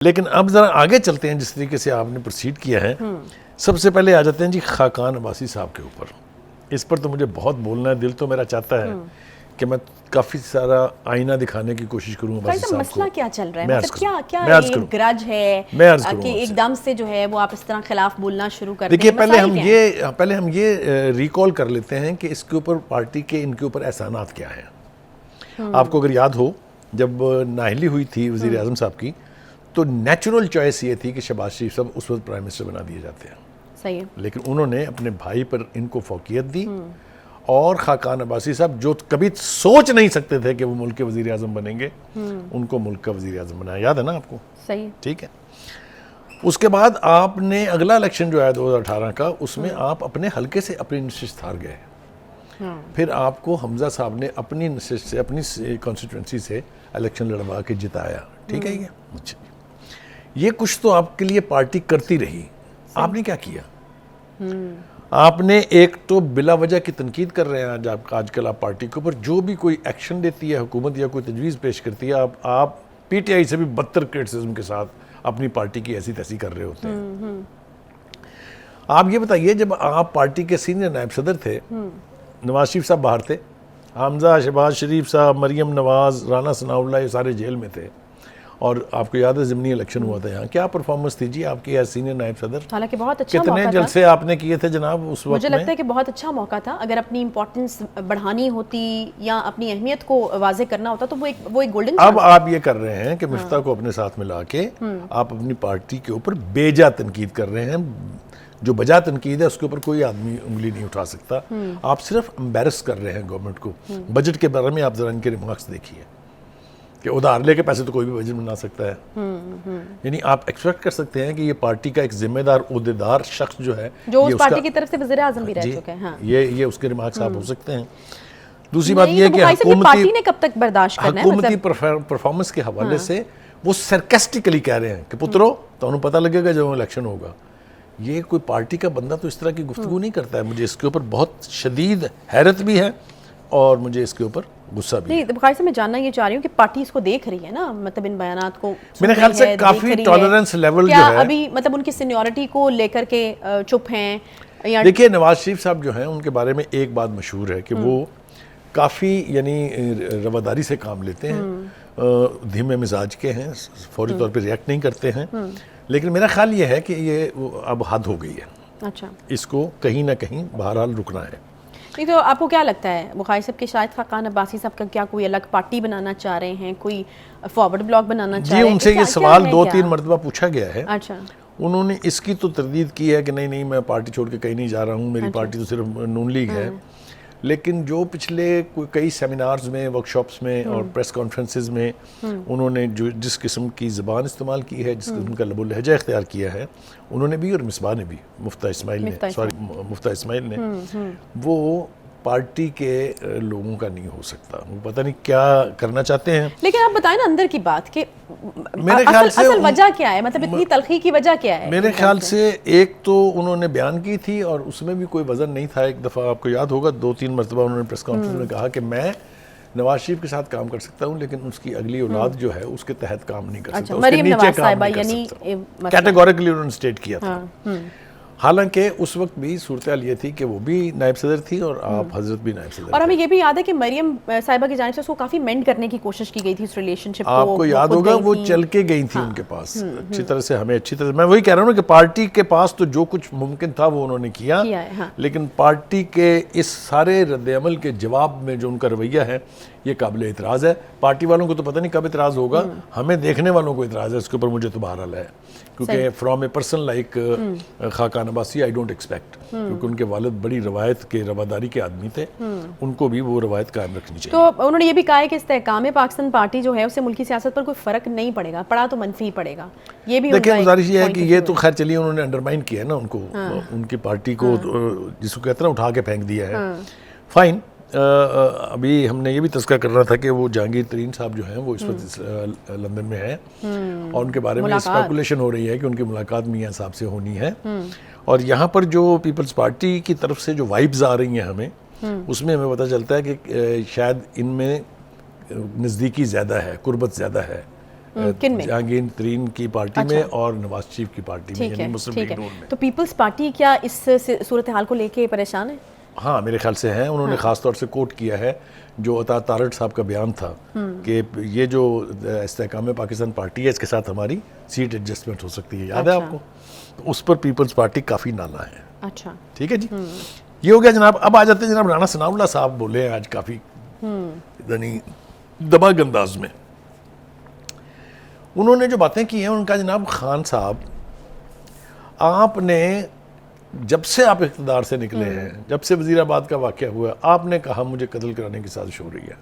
لیکن اب ذرا آگے چلتے ہیں جس طریقے سے آپ نے پروسیڈ کیا ہے. سب سے پہلے آ جاتے ہیں جی خاقان عباسی صاحب کے اوپر. اس پر تو مجھے بہت بولنا ہے, دل تو میرا چاہتا ہے کہ میں کافی سارا آئینہ دکھانے کی کوشش کروں عباسی صاحب کو. مسئلہ کیا چل رہا ہے, مطلب کیا ایک گرج ہے کہ ایک دم سے جو ہے وہ آپ اس طرح خلاف بولنا شروع کر دیں؟ دیکھیے پہلے ہم یہ ریکال کر لیتے ہیں کہ اس کے اوپر پارٹی کے ان کے اوپر احسانات کیا ہیں. آپ کو اگر یاد ہو جب نااہلی ہوئی تھی وزیر اعظم صاحب کی تو نیچرل چوائس یہ تھی کہ شہباز شریف صاحب اس وقت پرائم منسٹر بنا دیے جاتے ہیں. صحیح ہے. لیکن انہوں نے اپنے بھائی پر ان کو فوقیت دی اور خاقان عباسی صاحب جو کبھی سوچ نہیں سکتے تھے کہ وہ ملک کے وزیر اعظم بنیں گے, ان کو ملک کا وزیر اعظم بنایا. یاد ہے نا آپ کو؟ صحیح. ٹھیک ہے. اس کے بعد آپ نے اگلا الیکشن جو ہے 2018 کا, اس میں آپ اپنے حلقے سے اپنی نشست ہار گئے. پھر آپ کو حمزہ صاحب نے اپنی نشست سے اپنی کانسٹیٹوئنسی سے الیکشن لڑوا کے جتایا. ٹھیک ہے. یہ کچھ تو آپ کے لیے پارٹی کرتی رہی. آپ نے کیا کیا؟ آپ نے ایک تو بلا وجہ کی تنقید کر رہے ہیں آج کل آپ پارٹی کے اوپر, جو بھی کوئی ایکشن دیتی ہے حکومت یا کوئی تجویز پیش کرتی ہے آپ پی ٹی آئی سے بھی بدتر کرٹیسزم کے ساتھ اپنی پارٹی کی ایسی تیسی کر رہے ہوتے ہیں. آپ یہ بتائیے, جب آپ پارٹی کے سینئر نائب صدر تھے, نواز شریف صاحب باہر تھے, حمزہ, شہباز شریف صاحب, مریم نواز, رانا ثناء اللہ, یہ سارے جیل میں تھے, اور آپ کو یاد ہے ضمنی الیکشن ہوا تھا یہاں. کیا پرفارمنس تھی جی آپ کی ایز سینئر نائب صدر؟ حالانکہ بہت اچھا موقع تھا. کتنے جلسے آپ نے کیے تھے جناب اس وقت؟ مجھے لگتا ہے کہ بہت اچھا موقع تھا. اگر اپنی امپورٹنس بڑھانی ہوتی یا اپنی اہمیت کو واضح کرنا ہوتا تو وہ ایک گولڈن. اب آپ یہ کر رہے ہیں کہ مفتاح کو اپنے ساتھ ملا کے آپ اپنی پارٹی کے اوپر بیجا تنقید کر رہے ہیں. جو بجا تنقید ہے اس کے اوپر کوئی آدمی انگلی نہیں اٹھا سکتا. آپ صرف امبیرس کر رہے ہیں گورنمنٹ کو. بجٹ کے بارے میں آپ ذرا ان کے ریمارکس دیکھیے کہ ادھار لے کے پیسے تو کوئی بھی بجٹ بنا سکتا ہے. یعنی آپ ایکسپیکٹ کر سکتے ہیں کہ یہ پارٹی کا ایک ذمہ دار عہدیدار شخص جو ہے, جو اس پارٹی کی طرف سے وزیر اعظم بھی رہ چکے ہیں, یہ اس کے ریمارکس آپ ہو سکتے ہیں. دوسری بات یہ کہ پارٹی نے کب تک برداشت کرنا ہے, حکومتی پرفارمنس کے حوالے سے وہ سرکیسٹیکلی کہہ رہے ہیں کہ پترو تو انہوں پتہ لگے گا جب الیکشن ہوگا. یہ کوئی پارٹی کا بندہ تو اس طرح کی گفتگو نہیں کرتا ہے. مجھے اس کے اوپر بہت شدید حیرت بھی ہے اور مجھے اس کے اوپر غصہ بھی. نہیں, بخاری سے میں جاننا یہ چاہ رہی ہوں کہ پارٹی اس کو دیکھ رہی ہے نا, مطلب ان بیانات کو میرے خیال سے کافی ٹالرنس لیول جو ہے ابھی, مطلب ان کی سینیورٹی کو لے کر کے چپ ہیں. دیکھیے نواز شریف صاحب جو ہیں ان کے بارے میں ایک بات مشہور ہے کہ وہ کافی یعنی رواداری سے کام لیتے ہیں, دھیمے مزاج کے ہیں, فوری طور پہ ریئیکٹ نہیں کرتے ہیں. لیکن میرا خیال یہ ہے کہ یہ اب حد ہو گئی ہے. اچھا, اس کو کہیں نہ کہیں بہرحال رکنا ہے. نہیں تو آپ کو کیا لگتا ہے بخاری صاحب کہ شاید خاقان عباسی صاحب کا کیا کوئی الگ پارٹی بنانا چاہ رہے ہیں, کوئی فارورڈ بلاک بنانا چاہ رہے ہیں؟ جی ان سے یہ سوال 2-3 مرتبہ پوچھا گیا ہے. اچھا, انہوں نے اس کی تو تردید کی ہے کہ نہیں میں پارٹی چھوڑ کے کہیں نہیں جا رہا ہوں, میری پارٹی تو صرف نون لیگ ہے. لیکن جو پچھلے کئی سیمینارز میں, ورکشاپس میں اور پریس کانفرنسز میں انہوں نے جس قسم کی زبان استعمال کی ہے, جس قسم کا لب و لہجہ اختیار کیا ہے, انہوں نے بھی اور مصباح نے بھی, مفتاح اسماعیل نے, وہ پارٹی کے لوگوں کا نہیں ہو سکتا. وہ پتہ نہیں کیا کرنا چاہتے ہیں. لیکن آپ بتائیں نا اندر کی بات کہ میرے خیال سے اصل وجہ کیا ہے, مطلب اتنی تلخی کی وجہ کیا ہے؟ میرے خیال سے ایک تو انہوں نے بیان کی تھی اور اس میں بھی کوئی وزن نہیں تھا. ایک دفعہ آپ کو یاد ہوگا 2-3 مرتبہ انہوں نے پریس کانفرنس میں کہا کہ میں نواز شریف کے ساتھ کام کر سکتا ہوں لیکن اس کی اگلی اولاد جو ہے اس کے تحت کام نہیں کر سکتا, اس کے نیچے کام نہیں کر سکتا. کیٹیگوریکلی انہوں نے سٹیٹ کیا تھا. حالانکہ اس وقت بھی صورتحال یہ تھی کہ وہ بھی نائب صدر تھی اور آپ حضرت بھی نائب صدر. اور ہمیں یہ بھی یاد ہے کہ مریم صاحبہ کی جانب سے اس کو کافی مینڈ کرنے کی کوشش کی گئی تھی اس ریلیشن شپ کو. آپ کو یاد ہوگا وہ چل کے گئی تھی ان کے پاس اچھی طرح سے, ہمیں اچھی طرح. میں وہی کہہ رہا ہوں کہ پارٹی کے پاس تو جو کچھ ممکن تھا وہ انہوں نے کیا, لیکن پارٹی کے اس سارے رد عمل کے جواب میں جو ان کا رویہ ہے یہ قابل اعتراض ہے. پارٹی والوں کو تو پتہ نہیں کب اعتراض ہوگا, ہمیں دیکھنے والوں کو اعتراض ہے اس کے اوپر. مجھے تو بہرحال ہے کیونکہ from a person like Khaqan Abbasi I don't expect, کیونکہ ان کے والد بڑی روایت کے رواداری کے آدمی تھے, ان کو بھی وہ روایت قائم رکھنی چاہیے. تو انہوں نے یہ بھی کہا ہے کہ استحکام پاکستان پارٹی جو ہے اسے ملکی سیاست پر کوئی فرق نہیں پڑے گا, پڑا تو منفی ہی پڑے گا. یہ بھی دیکھیں گزارش یہ ہے کہ یہ تو خیر چلیے انہوں نے انڈرمائن کیا ہے نا ان کو, ان کی پارٹی کو جس کو کہتے ہیں اٹھا کے پھینک دیا ہے. فائن. ابھی ہم نے یہ بھی تذکرہ کرنا تھا کہ وہ جہانگیر ترین صاحب جو ہیں وہ اس وقت لندن میں ہیں اور ان کے بارے میں اسپیکولیشن ہو رہی ہے کہ ان کی ملاقات میاں صاحب سے ہونی ہے. اور یہاں پر جو پیپلز پارٹی کی طرف سے جو وائبز آ رہی ہیں ہمیں, اس میں ہمیں پتہ چلتا ہے کہ شاید ان میں نزدیکی زیادہ ہے, قربت زیادہ ہے کن میں؟ جہانگیر ترین کی پارٹی میں اور نواز شریف کی پارٹی میں، یعنی مسلم لیگ نون میں۔ تو پیپلز پارٹی کیا اس صورتحال کو لے کے پریشان ہے؟ ہاں میرے خیال سے ہیں، انہوں نے خاص طور سے کوٹ کیا ہے جو عطا تارڑ صاحب کا بیان تھا کہ یہ جو استحکام پاکستان پارٹی ہے اس کے ساتھ ہماری سیٹ ایڈجسٹمنٹ ہو سکتی ہے، یاد ہے آپ کو؟ تو اس پر پیپلز پارٹی کافی نالا ہے۔ اچھا ٹھیک ہے جی، یہ ہو گیا جناب۔ اب آ جاتے ہیں جناب رانا ثناء اللہ صاحب بولے ہیں آج کافی یعنی دماغ انداز میں، انہوں نے جو باتیں کی ہیں ان کا جناب خان صاحب، آپ نے جب سے آپ اقتدار سے نکلے ہیں، جب سے وزیر آباد کا واقعہ ہوا، آپ نے کہا مجھے قتل کرانے کی سازش ہو رہی ہے۔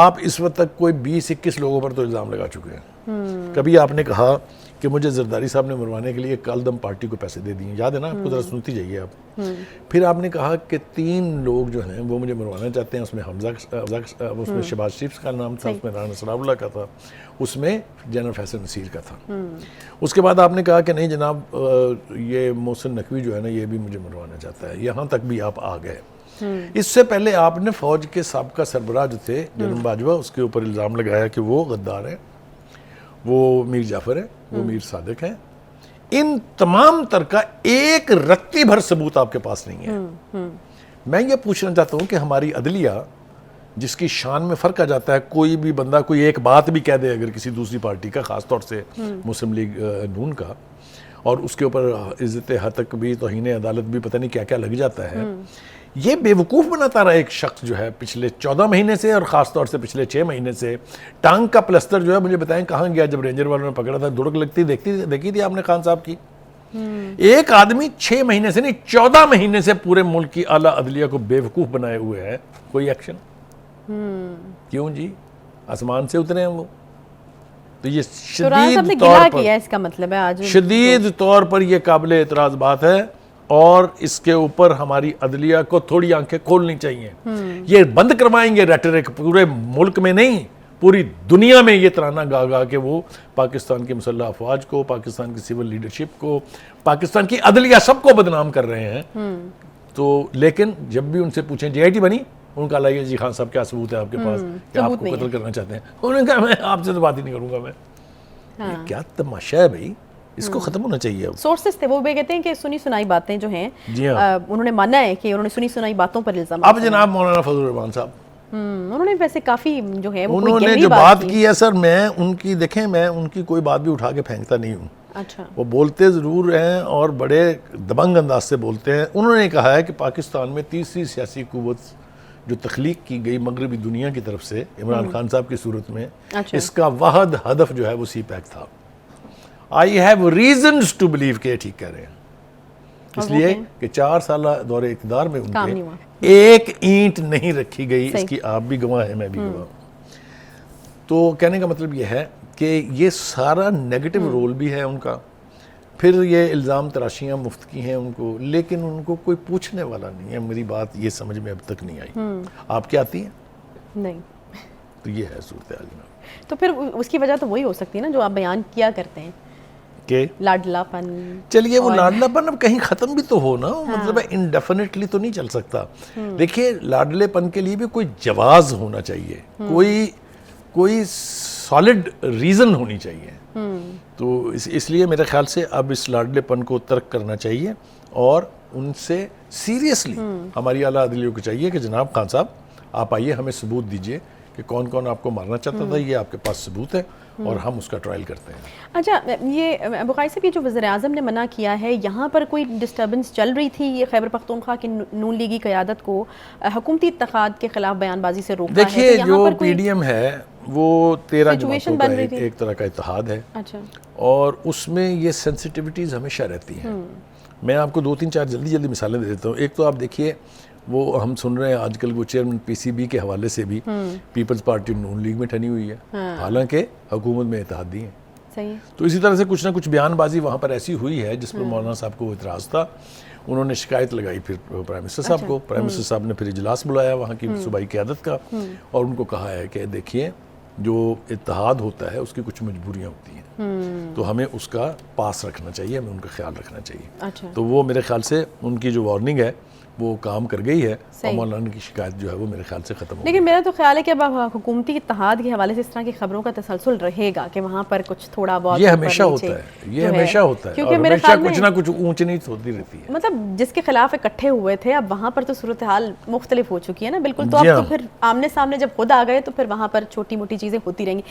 آپ اس وقت تک کوئی 20-21 لوگوں پر تو الزام لگا چکے ہیں۔ کبھی آپ نے کہا کہ مجھے زرداری صاحب نے مروانے کے لیے کالدم پارٹی کو پیسے دے دیے، یاد ہے نا آپ کو؟ ذرا سنتی جائیے آپ۔ پھر آپ نے کہا کہ 3 لوگ جو ہیں وہ مجھے مروانا چاہتے ہیں، اس میں اس میں شہباز شریف کا نام تھا، اس میں رانا ثناء اللہ کا تھا، اس میں جنرل فیصل نصیر کا تھا۔ اس کے بعد آپ نے کہا کہ نہیں جناب یہ محسن نقوی جو ہے نا یہ بھی مجھے مروانا چاہتا ہے، یہاں تک بھی آپ آ گئے۔ اس سے پہلے آپ نے فوج کے سابقہ سربراہ جو تھے جنرل باجوہ، اس کے اوپر الزام لگایا کہ وہ غدار ہے، وہ میر جعفر ہے، وہ میر صادق ہے۔ ان تمام تر کا ایک رتی بھر ثبوت آپ کے پاس نہیں ہے۔ میں یہ پوچھنا چاہتا ہوں کہ ہماری عدلیہ جس کی شان میں فرق آ جاتا ہے، کوئی بھی بندہ کوئی ایک بات بھی کہہ دے اگر کسی دوسری پارٹی کا، خاص طور سے مسلم لیگ نون کا، اور اس کے اوپر عزت حتک بھی، توہین عدالت بھی، پتہ نہیں کیا کیا لگ جاتا ہے، یہ بے وقوف بناتا رہا ایک شخص جو ہے پچھلے 14 مہینے سے، اور خاص طور سے پچھلے 6 مہینے سے۔ ٹانگ کا پلسٹر جو ہے مجھے بتائیں کہاں گیا جب رینجر والوں نے پکڑا تھا؟ دڑک لگتی دیکھی تھی آپ نے خان صاحب کی؟ ایک آدمی 6 مہینے سے نہیں 14 مہینے سے پورے ملک کی اعلیٰ عدلیہ کو بے وقوف بنائے ہوئے ہے، کوئی ایکشن؟ کیوں جی؟ آسمان سے اترے ہیں وہ؟ تو یہ شدید طور پر، اس کا مطلب ہے آج شدید طور پر یہ قابل اعتراض بات ہے، اور اس کے اوپر ہماری عدلیہ کو تھوڑی آنکھیں کھولنی چاہیے۔ یہ بند کروائیں گے ریٹرک، پورے ملک میں نہیں پوری دنیا میں یہ ترانہ گا گا کہ وہ پاکستان کی مسلح افواج کو، پاکستان کی سول لیڈرشپ کو، پاکستان کی عدلیہ سب کو بدنام کر رہے ہیں۔ تو لیکن جب بھی ان سے پوچھیں جے آئی ٹی بنی، ان کا لائے جی خان صاحب کیا ثبوت ہے آپ کے پاس کہ آپ کو قتل کرنا چاہتے ہیں؟ انہوں نے کہا میں آپ سے تو بات ہی نہیں کروں گا میں۔ یہ کیا تماشا ہے بھائی، اس کو ختم ہونا چاہیے۔ اب سورسز تھے وہ بھی کہتے ہیں کہ سنی سنائی باتیں جو ہیں، جی ہاں، انہوں نے مانا ہے کہ انہوں نے سنی سنائی باتوں پر الزام۔ اب جناب مولانا فضل الرحمان صاحب، انہوں نے ویسے کافی جو ہے انہوں نے جو بات کی ہے سر، میں ان کی دیکھیں، میں ان کی کوئی بات بھی اٹھا کے پھینکتا نہیں ہوں۔ اچھا، وہ بولتے ضرور ہیں اور بڑے دبنگ انداز سے بولتے ہیں۔ انہوں نے کہا ہے کہ پاکستان میں تیسری سیاسی قوت جو تخلیق کی گئی مغربی دنیا کی طرف سے عمران خان صاحب کی صورت میں، اس کا واحد ہدف جو ہے وہ سی پیک تھا۔ I have reasons to believe کہ ٹھیک کہہ رہے ہیں، اس لیے کہ 4 سالہ دور اقتدار میں ان کے ایک اینٹ نہیں رکھی گئی، اس کی آپ بھی گواہ ہیں، میں بھی گواہ ہوں۔ تو کہنے کا مطلب یہ ہے کہ یہ سارا نیگیٹو رول بھی ہے ان کا، پھر یہ الزام تراشیاں مفت کی ہیں ان کو، لیکن ان کو کوئی پوچھنے والا نہیں ہے۔ میری بات یہ سمجھ میں اب تک نہیں آئی، آپ کیا آتی ہیں؟ نہیں۔ تو یہ ہے صورتحال جناب۔ تو پھر اس کی وجہ تو وہی ہو سکتی ہے نا جو آپ بیان کیا کرتے ہیں کہ لاڈلا پن۔ چلیے وہ لاڈلا پن اب کہیں ختم بھی تو ہو نا، مطلب انڈیفینیٹلی تو نہیں چل سکتا۔ دیکھیے لاڈلے پن کے لیے بھی کوئی جواز ہونا چاہیے، کوئی سالڈ ریزن ہونی چاہیے۔ تو اس لیے میرے خیال سے اب اس لاڈلے پن کو ترک کرنا چاہیے، اور ان سے سیریسلی ہماری اعلیٰ عدلیہ کو چاہیے کہ جناب خان صاحب آپ آئیے، ہمیں ثبوت دیجئے کہ کون کون آپ کو مارنا چاہتا تھا، یہ آپ کے پاس ثبوت ہے، اور ہم اس کا ٹرائل کرتے ہیں۔ اچھا، یہ بخاری صاحب، یہ جو وزیر اعظم نے منع کیا ہے، یہاں پر کوئی ڈسٹربنس چل رہی تھی یہ خیبر پختونخوا کی نون لیگی قیادت کو حکومتی اتحاد کے خلاف بیان بازی سے روکا ہے؟ دیکھیے جو پی ڈی ایم ہے وہ 13 جماعتوں کا ایک طرح کا اتحاد ہے، اور اس میں یہ سینسٹیوٹیز ہمیشہ رہتی ہیں۔ میں آپ کو 2-3-4 جلدی مثالیں دے دیتا ہوں۔ ایک تو آپ دیکھیے، وہ ہم سن رہے ہیں آج کل وہ چیئرمین پی سی بی کے حوالے سے بھی پیپلز پارٹی نون لیگ میں ٹھنی ہوئی ہے، حالانکہ حکومت میں اتحادی ہیں۔ صحیح۔ تو اسی طرح سے کچھ نہ کچھ بیان بازی وہاں پر ایسی ہوئی ہے جس پر مولانا صاحب کو اعتراض تھا، انہوں نے شکایت لگائی پھر پرائم منسٹر صاحب کو۔ پرائم منسٹر صاحب نے پھر اجلاس بلایا وہاں کی صوبائی قیادت کا، اور ان کو کہا ہے کہ دیکھیے جو اتحاد ہوتا ہے اس کی کچھ مجبوریاں ہوتی ہیں، تو ہمیں اس کا پاس رکھنا چاہیے، ہمیں ان کا خیال رکھنا چاہیے۔ تو وہ میرے خیال سے ان کی جو وارننگ ہے وہ کام کر گئی ہے اور مولانا کی شکایت جو ہے وہ میرے خیال سے ختم ہو گئی. لیکن میرا تو خیال ہے کہ اب حکومتی اتحاد کے حوالے سے اس طرح کی خبروں کا تسلسل رہے گا کہ وہاں پر کچھ تھوڑا بہت یہ ہمیشہ ہوتا ہے, یہ ہمیشہ ہوتا ہے, اور ہمیشہ کچھ نہ کچھ اونچ نیچ ہوتی رہتی ہے. مطلب جس کے خلاف اکٹھے ہوئے تھے اب وہاں پر تو صورتحال مختلف ہو چکی ہے نا بالکل, تو اب تو پھر آمنے سامنے جب خود آ گئے تو پھر وہاں پر چھوٹی موٹی چیزیں ہوتی رہیں گی.